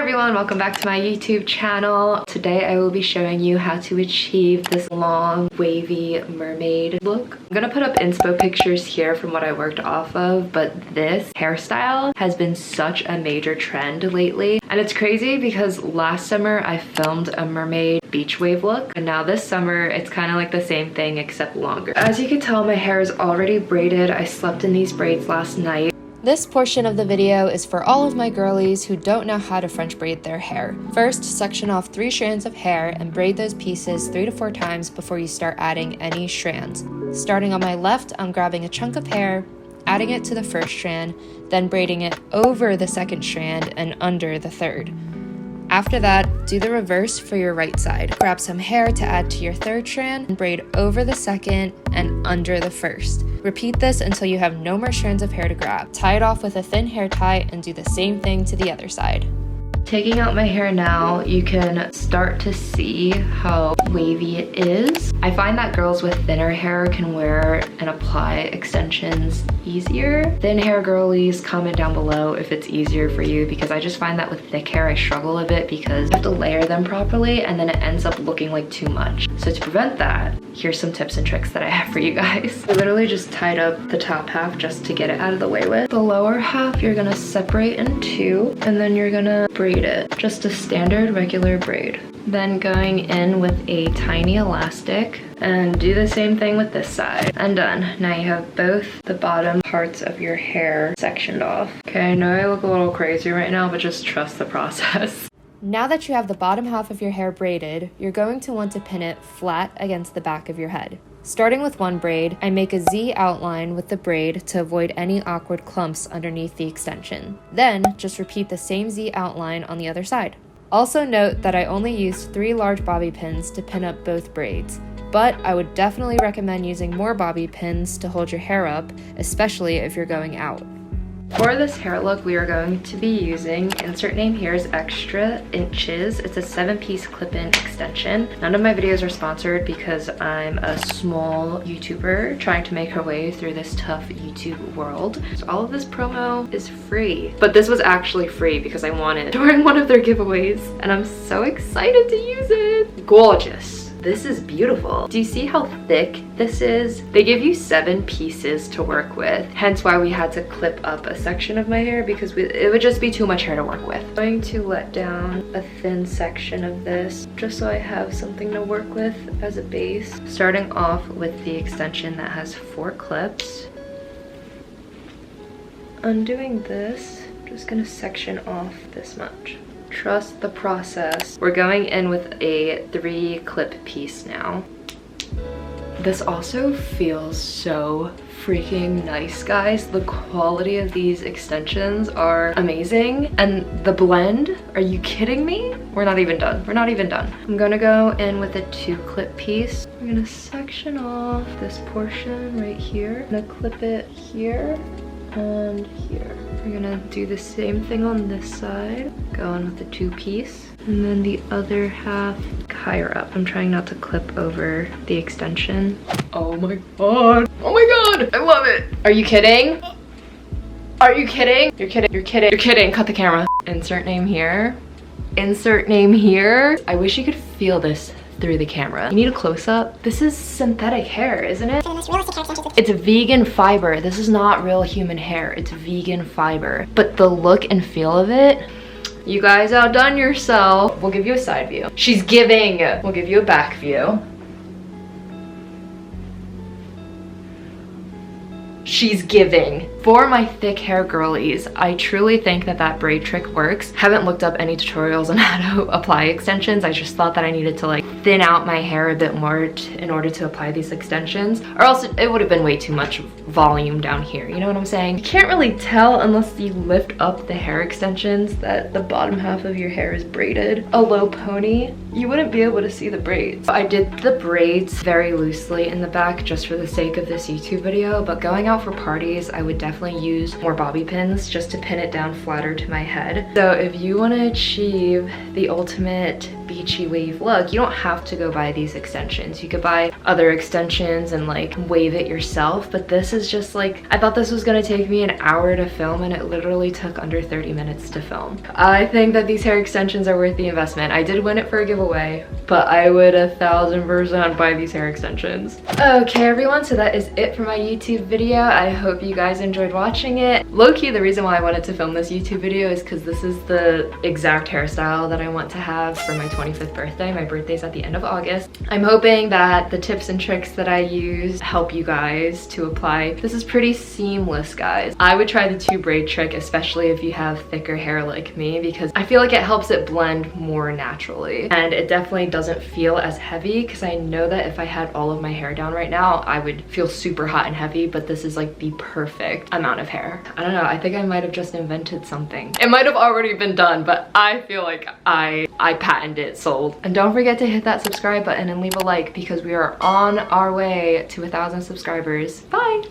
everyone, welcome back to my YouTube channel. Today I will be showing you how to achieve this long wavy mermaid look. I'm gonna put up inspo pictures here from what I worked off of, but this hairstyle has been such a major trend lately. And it's crazy because last summer I filmed a mermaid beach wave look, and now this summer it's kind of like the same thing except longer. As you can tell, my hair is already braided. I slept in these braids last night. This portion of the video is for all of my girlies who don't know how to French braid their hair. First, section off 3 strands of hair and braid those pieces 3 to 4 times before you start adding any strands. Starting on my left, I'm grabbing a chunk of hair, adding it to the first strand, then braiding it over the second strand and under the third. After that, do the reverse for your right side. Grab some hair to add to your third strand and braid over the second and under the first. Repeat this until you have no more strands of hair to grab. Tie it off with a thin hair tie and do the same thing to the other side. Taking out my hair now, you can start to see how wavy it is. I find that girls with thinner hair can wear and apply extensions easier. Thin hair girlies, comment down below if it's easier for you, because I just find that with thick hair I struggle a bit because you have to layer them properly and then it ends up looking like too much. So to prevent that, here's some tips and tricks that I have for you guys. I literally just tied up the top half just to get it out of the way with. The lower half you're gonna separate in 2 and then you're gonna braid it. Just a standard regular braid. Then going in with a tiny elastic and do the same thing with this side. And done. Now you have both the bottom parts of your hair sectioned off. Okay, I know I look a little crazy right now, but just trust the process. Now that you have the bottom half of your hair braided, you're going to want to pin it flat against the back of your head. Starting with one braid, I make a Z outline with the braid to avoid any awkward clumps underneath the extension. Then, just repeat the same Z outline on the other side. Also note that I only used 3 large bobby pins to pin up both braids, but I would definitely recommend using more bobby pins to hold your hair up, especially if you're going out. For this hair look, we are going to be using insert name here's extra inches. It's a 7-piece clip-in extension. None of my videos are sponsored because I'm a small YouTuber trying to make her way through this tough YouTube world. So all of this promo is free, but this was actually free because I won it during one of their giveaways and I'm so excited to use it. Gorgeous. This is beautiful. Do you see how thick this is? They give you 7 pieces to work with, hence why we had to clip up a section of my hair because it would just be too much hair to work with. I'm going to let down a thin section of this just so I have something to work with as a base. Starting off with the extension that has 4 clips. Undoing this, I'm just gonna section off this much. Trust the process. We're going in with a 3 clip piece now. This also feels so freaking nice, guys. The quality of these extensions are amazing. And the blend, are you kidding me? We're not even done. We're not even done. I'm gonna go in with a 2 clip piece. I'm gonna section off this portion right here. I'm gonna clip it here and here. We're gonna do the same thing on this side. Go in with the 2 piece. And then the other half higher up. I'm trying not to clip over the extension. Oh my god. Oh my god. I love it. Are you kidding? Are you kidding? You're kidding. You're kidding. You're kidding. Cut the camera. Insert name here. Insert name here. I wish you could feel this through the camera. You need a close-up. This is synthetic hair, isn't it? It's vegan fiber. This is not real human hair. It's vegan fiber. But the look and feel of it, you guys outdone yourself. We'll give you a side view. She's giving. We'll give you a back view. She's giving. For my thick hair girlies, I truly think that that braid trick works. Haven't looked up any tutorials on how to apply extensions. I just thought that I needed to like thin out my hair a bit more in order to apply these extensions, or else it would have been way too much volume down here. You know what I'm saying? You can't really tell unless you lift up the hair extensions that the bottom half of your hair is braided. A low pony, you wouldn't be able to see the braids. I did the braids very loosely in the back just for the sake of this YouTube video, but going out for parties, I would definitely use more bobby pins just to pin it down flatter to my head. So if you want to achieve the ultimate beachy wave look, you don't have to go buy these extensions. You could buy other extensions and like wave it yourself, but this is just like, I thought this was gonna take me an hour to film and it literally took under 30 minutes to film. I think that these hair extensions are worth the investment. I did win it for a giveaway, but I would 1000% buy these hair extensions. Okay everyone, so that is it for my YouTube video. I hope you guys enjoyed watching it. Low-key, the reason why I wanted to film this YouTube video is because this is the exact hairstyle that I want to have for my 25th birthday. My birthday's at the end of August. I'm hoping that the tips and tricks that I use help you guys to apply. This is pretty seamless, guys. I would try the 2 braid trick, especially if you have thicker hair like me, because I feel like it helps it blend more naturally. And it definitely doesn't feel as heavy, because I know that if I had all of my hair down right now, I would feel super hot and heavy, but this is like the perfect amount of hair. I don't know, I think I might have just invented something. It might have already been done, but I feel like I patented it, sold. And don't forget to hit that subscribe button and leave a like, because we are on our way to 1,000 subscribers. Bye!